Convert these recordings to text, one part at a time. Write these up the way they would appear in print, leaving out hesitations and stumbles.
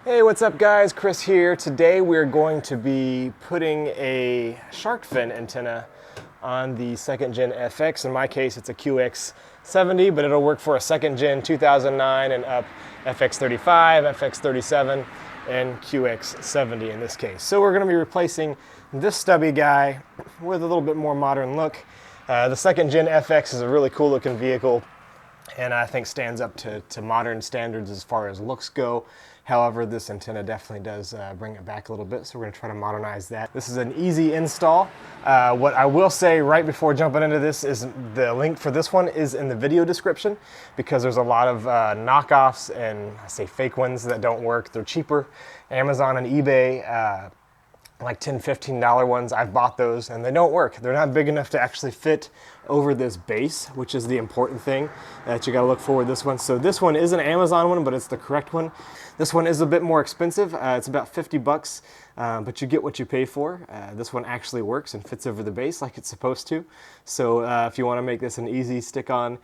Hey, what's up guys? Chris here. Today we're going to be putting a Sharkfin antenna on the second gen FX. In my case it's a QX70, but it'll work for a second gen 2009 and up FX35, FX37, and QX70 in this case. So we're going to be replacing this stubby guy with a little bit more modern look. The second gen FX is a really cool looking vehicle and I think stands up to modern standards as far as looks go. However, this antenna definitely does bring it back a little bit, so we're going to try to modernize that. This is an easy install. What I will say right before jumping into this is the link for this one is in the video description, because there's a lot of knockoffs and I say fake ones that don't work. They're cheaper. Amazon and eBay, like $10, $15 ones, I've bought those and they don't work. They're not big enough to actually fit over this base, which is the important thing that you gotta look for with this one. So this one is an Amazon one, but it's the correct one. This one is a bit more expensive. It's about 50 bucks, but you get what you pay for. This one actually works and fits over the base like it's supposed to. So if you wanna make this an easy stick-on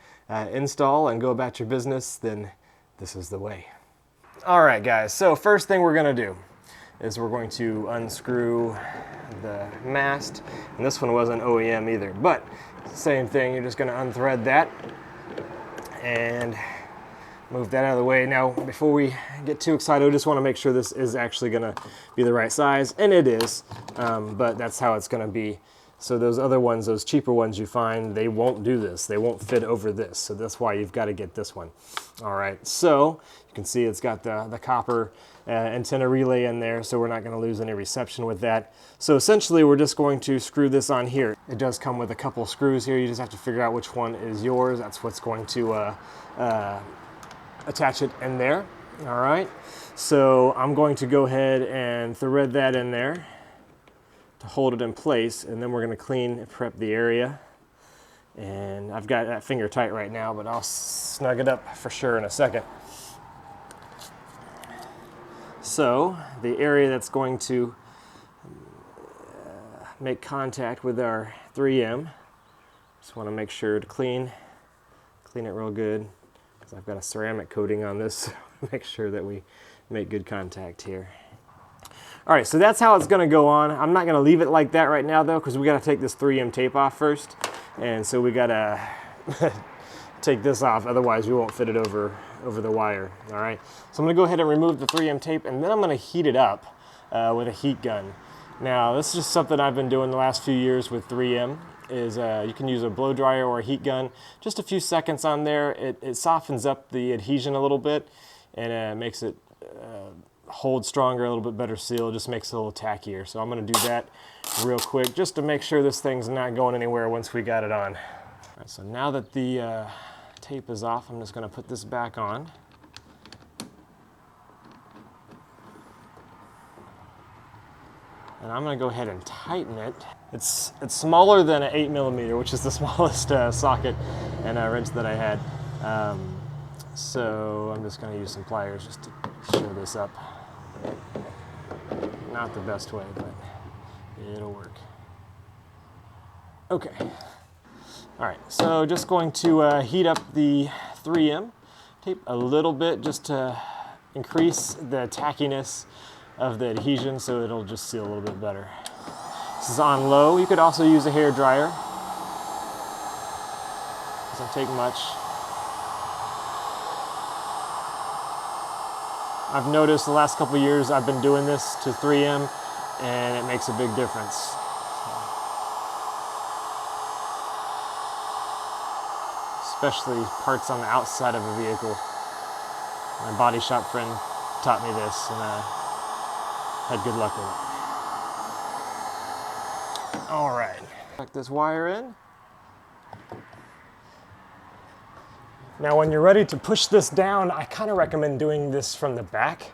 install and go about your business, then this is the way. All right guys, so first thing we're gonna do is we're going to unscrew the mast, and this one wasn't OEM either, but same thing. You're just going to unthread that and move that out of the way. Now before we get too excited, I just want to make sure this is actually going to be the right size, and it is, but that's how it's going to be. So those other ones, those cheaper ones you find, they won't do this. They won't fit over this, so that's why you've got to get this one. All right, so you can see it's got the copper antenna relay in there, so we're not going to lose any reception with that. So essentially we're just going to screw this on here. It does come with a couple screws here. You just have to figure out which one is yours. That's what's going to attach it in there. All right, so I'm going to go ahead and thread that in there to hold it in place, and then we're going to clean and prep the area. And I've got that finger tight right now, but I'll snug it up for sure in a second. So the area that's going to make contact with our 3M, just want to make sure to clean it real good, because I've got a ceramic coating on this, so make sure that we make good contact here. All right, so that's how it's going to go on. I'm not going to leave it like that right now though, because we got to take this 3M tape off first, and so we got to take this off, otherwise we won't fit it over the wire. All right, so I'm going to go ahead and remove the 3M tape, and then I'm going to heat it up with a heat gun. Now this is just something I've been doing the last few years with 3M. Is you can use a blow dryer or a heat gun. Just a few seconds on there, it softens up the adhesion a little bit, and makes it hold stronger, a little bit better seal, just makes it a little tackier. So I'm going to do that real quick just to make sure this thing's not going anywhere once we got it on. All right, so now that the tape is off, I'm just going to put this back on. And I'm going to go ahead and tighten it. It's smaller than an 8mm, which is the smallest socket and wrench that I had. So I'm just going to use some pliers just to show this up. Not the best way, but it'll work. Okay. All right, so just going to heat up the 3M tape a little bit just to increase the tackiness of the adhesion, so it'll just seal a little bit better. This is on low. You could also use a hair dryer. Doesn't take much. I've noticed the last couple of years I've been doing this to 3M, and it makes a big difference. Especially parts on the outside of a vehicle. My body shop friend taught me this, and had good luck with it. All right, tuck this wire in. Now when you're ready to push this down, I kind of recommend doing this from the back,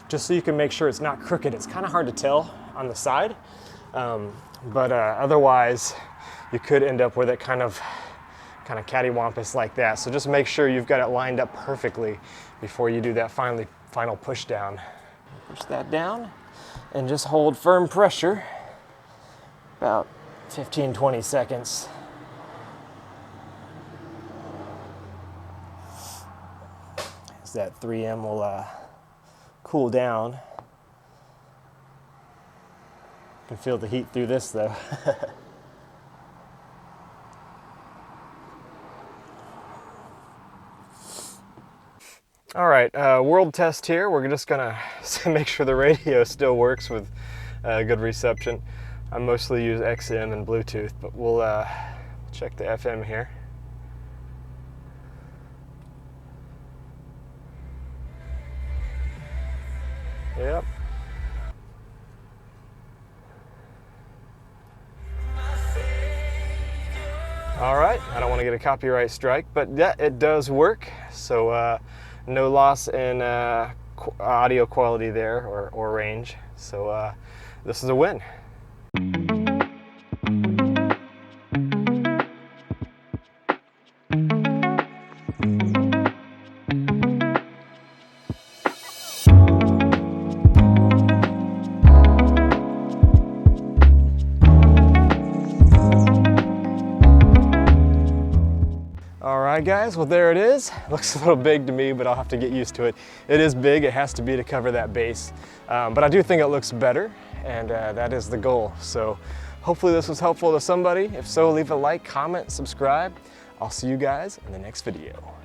just so you can make sure it's not crooked. It's kind of hard to tell on the side, but otherwise you could end up with it kind of cattywampus like that. So just make sure you've got it lined up perfectly before you do that final push down. Push that down and just hold firm pressure about 15-20 seconds. That 3M will cool down. Can feel the heat through this though. All right, world test here. We're just gonna make sure the radio still works with good reception. I mostly use XM and Bluetooth, but we'll check the FM here. Yep. All right, I don't want to get a copyright strike, but yeah, it does work. So no loss in audio quality there or range. So this is a win. All right, guys, well, there it is. It looks a little big to me, but I'll have to get used to it. It is big, it has to be to cover that base. But I do think it looks better, and that is the goal. So hopefully this was helpful to somebody. If so, leave a like, comment, subscribe. I'll see you guys in the next video.